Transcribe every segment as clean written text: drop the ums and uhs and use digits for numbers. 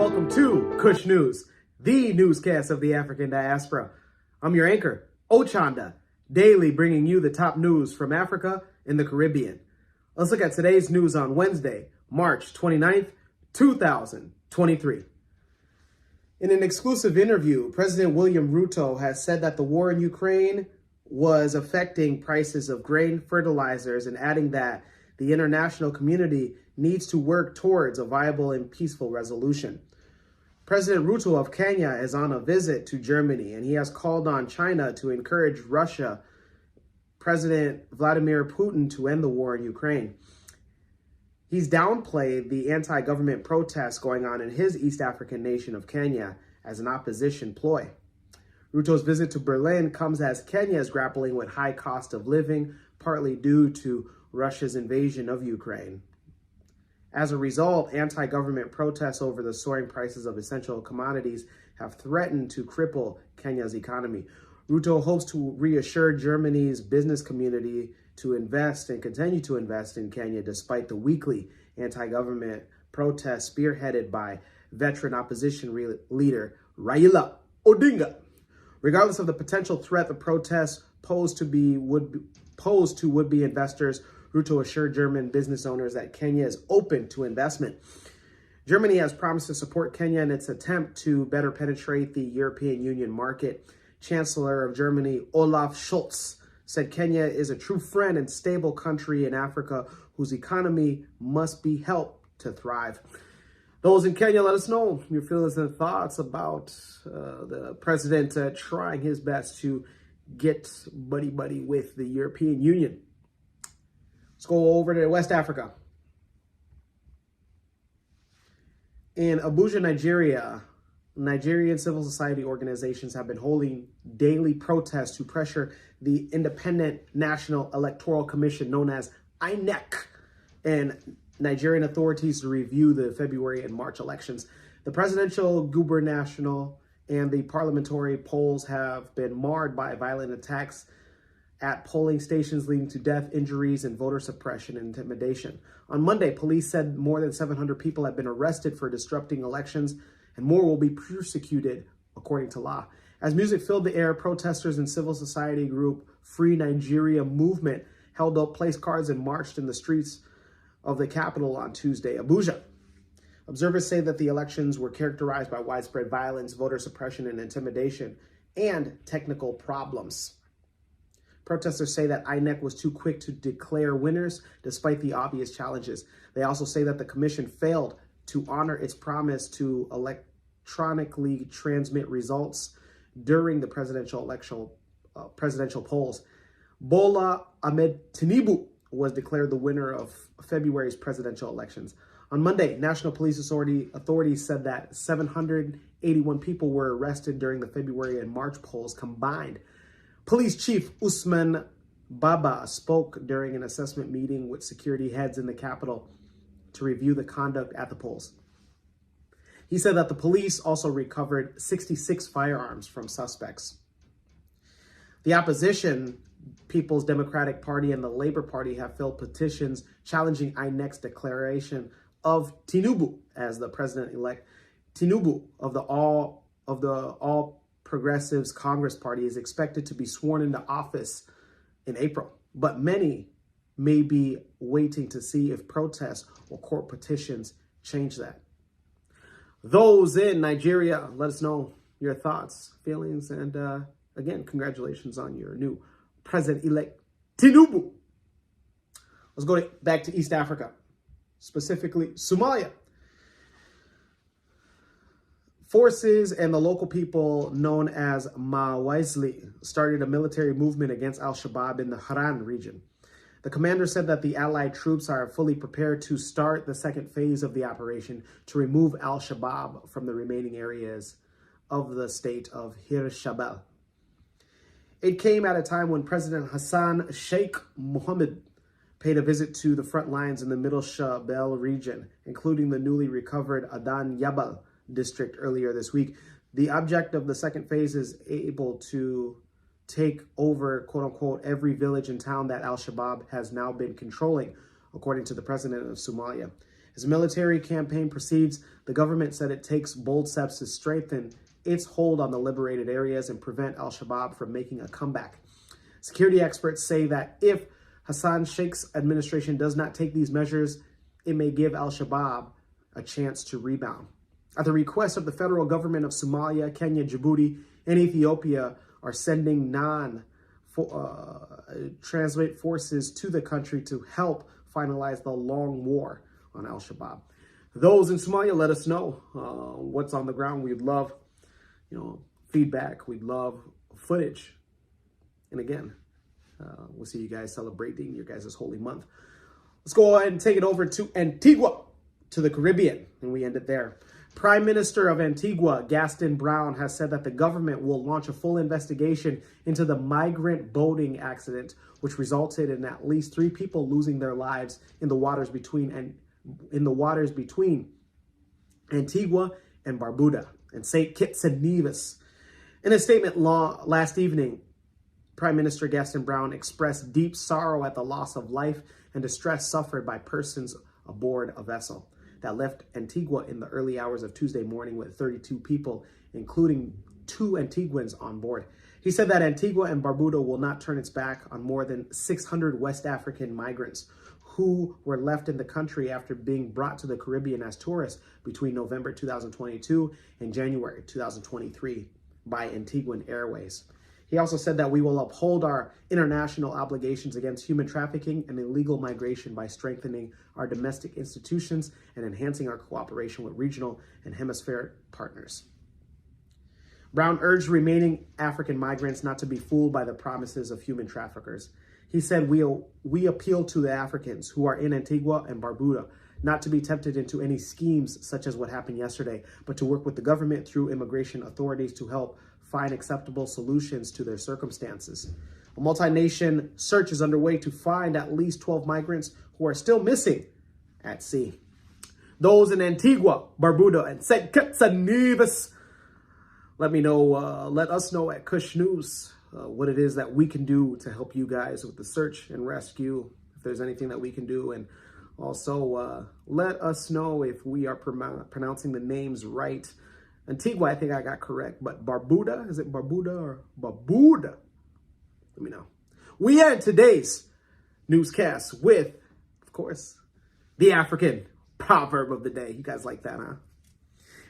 welcome to Kush News, the newscast of the African diaspora. I'm your anchor, Ochanda, daily bringing you the top news from Africa and the Caribbean. Let's look at today's news on Wednesday, March 29th, 2023. In an exclusive interview, President William Ruto has said that the war in Ukraine was affecting prices of grain, fertilizers, and adding that the international community needs to work towards a viable and peaceful resolution. President Ruto of Kenya is on a visit to Germany, and he has called on China to encourage Russia, President Vladimir Putin, to end the war in Ukraine. He's downplayed the anti-government protests going on in his East African nation of Kenya as an opposition ploy. Ruto's visit to Berlin comes as Kenya is grappling with high cost of living, partly due to Russia's invasion of Ukraine. As a result, anti-government protests over the soaring prices of essential commodities have threatened to cripple Kenya's economy. Ruto hopes to reassure Germany's business community to invest and continue to invest in Kenya despite the weekly anti-government protests spearheaded by veteran opposition leader Raila Odinga. Regardless of the potential threat the protests pose to would-be investors, Ruto assured German business owners that Kenya is open to investment. Germany has promised to support Kenya in its attempt to better penetrate the European Union market. Chancellor of Germany, Olaf Scholz, said Kenya is a true friend and stable country in Africa whose economy must be helped to thrive. Those in Kenya, let us know your feelings and thoughts about the president trying his best to get buddy-buddy with the European Union. Let's go over to West Africa. In Abuja, Nigeria, Nigerian civil society organizations have been holding daily protests to pressure the Independent National Electoral Commission, known as INEC, and Nigerian authorities to review the February and March elections. The presidential, gubernatorial, and the parliamentary polls have been marred by violent attacks at polling stations, leading to death, injuries, and voter suppression and intimidation. On Monday, police said more than 700 people have been arrested for disrupting elections, and more will be persecuted according to law. As music filled the air, protesters and civil society group Free Nigeria Movement held up place cards and marched in the streets of the capital on Tuesday, Abuja. Observers say that the elections were characterized by widespread violence, voter suppression and intimidation, and technical problems. Protesters say that INEC was too quick to declare winners despite the obvious challenges. They also say that the commission failed to honor its promise to electronically transmit results during the presidential polls. Bola Ahmed Tinubu was declared the winner of February's presidential elections. On Monday, National Police authorities said that 781 people were arrested during the February and March polls combined. Police Chief Usman Baba spoke during an assessment meeting with security heads in the capital to review the conduct at the polls. He said that the police also recovered 66 firearms from suspects. The opposition, People's Democratic Party and the Labour Party, have filed petitions challenging INEC's declaration of Tinubu as the president-elect. Tinubu of the All Progressives Congress Party is expected to be sworn into office in April, but many may be waiting to see if protests or court petitions change that. Those in Nigeria, let us know your thoughts, feelings, and again, congratulations on your new president-elect, Tinubu. Let's go back to East Africa, specifically Somalia. Forces and the local people known as Mawisli started a military movement against Al-Shabaab in the Haran region. The commander said that the allied troops are fully prepared to start the second phase of the operation to remove Al-Shabaab from the remaining areas of the state of Hirshabelle. It came at a time when President Hassan Sheikh Mohammed paid a visit to the front lines in the Middle Shabelle region, including the newly recovered Adan Yabal district earlier this week. The object of the second phase is able to take over, quote unquote, every village and town that Al-Shabaab has now been controlling, according to the president of Somalia. As military campaign proceeds, the government said it takes bold steps to strengthen its hold on the liberated areas and prevent al-Shabaab from making a comeback. Security experts say that if Hassan Sheikh's administration does not take these measures, it may give al-Shabaab a chance to rebound. At the request of the federal government of Somalia, Kenya, Djibouti, and Ethiopia are sending non-translate forces to the country to help finalize the long war on al-Shabaab. Those in Somalia, let us know what's on the ground. We'd love, feedback. We'd love footage. And again, we'll see you guys celebrating your guys' holy month. Let's go ahead and take it over to Antigua, to the Caribbean, and we end it there. Prime Minister of Antigua, Gaston Brown, has said that the government will launch a full investigation into the migrant boating accident, which resulted in at least 3 people losing their lives in the waters between Antigua and Barbuda and St. Kitts and Nevis. In a statement last evening, Prime Minister Gaston Brown expressed deep sorrow at the loss of life and distress suffered by persons aboard a vessel that left Antigua in the early hours of Tuesday morning with 32 people, including 2 Antiguans on board. He said that Antigua and Barbuda will not turn its back on more than 600 West African migrants who were left in the country after being brought to the Caribbean as tourists between November 2022 and January 2023 by Antiguan Airways. He also said that we will uphold our international obligations against human trafficking and illegal migration by strengthening our domestic institutions and enhancing our cooperation with regional and hemispheric partners. Brown urged remaining African migrants not to be fooled by the promises of human traffickers. He said, we appeal to the Africans who are in Antigua and Barbuda not to be tempted into any schemes such as what happened yesterday, but to work with the government through immigration authorities to help find acceptable solutions to their circumstances. A multi-nation search is underway to find at least 12 migrants who are still missing at sea. Those in Antigua, Barbuda, and St. Kitts and Nevis, let us know at Kush News what it is that we can do to help you guys with the search and rescue, if there's anything that we can do. And also let us know if we are pronouncing the names right. Antigua, I think I got correct, but Barbuda, is it Barbuda or Barbuda? Let me know. We end today's newscast with, of course, the African proverb of the day. You guys like that, huh?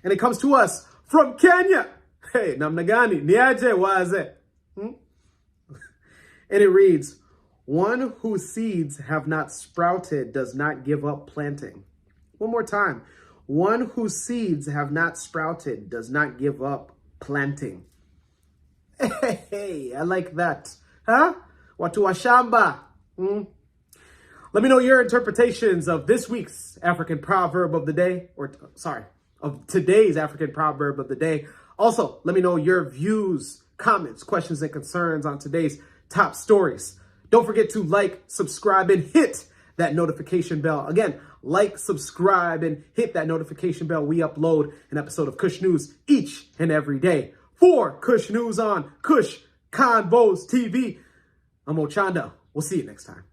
And it comes to us from Kenya. Hey, namnagani, niaje waze. And it reads, one whose seeds have not sprouted does not give up planting. One more time. One whose seeds have not sprouted does not give up planting. Hey, I like that. Huh? Watu wa shamba. Let me know your interpretations of this week's African proverb of the day, of today's African proverb of the day. Also, let me know your views, comments, questions, and concerns on today's top stories. Don't forget to like, subscribe, and hit that notification bell. Again, like, subscribe, and hit that notification bell. We upload an episode of Kush News each and every day. For Kush News on Kush Convos TV, I'm Ochanda. We'll see you next time.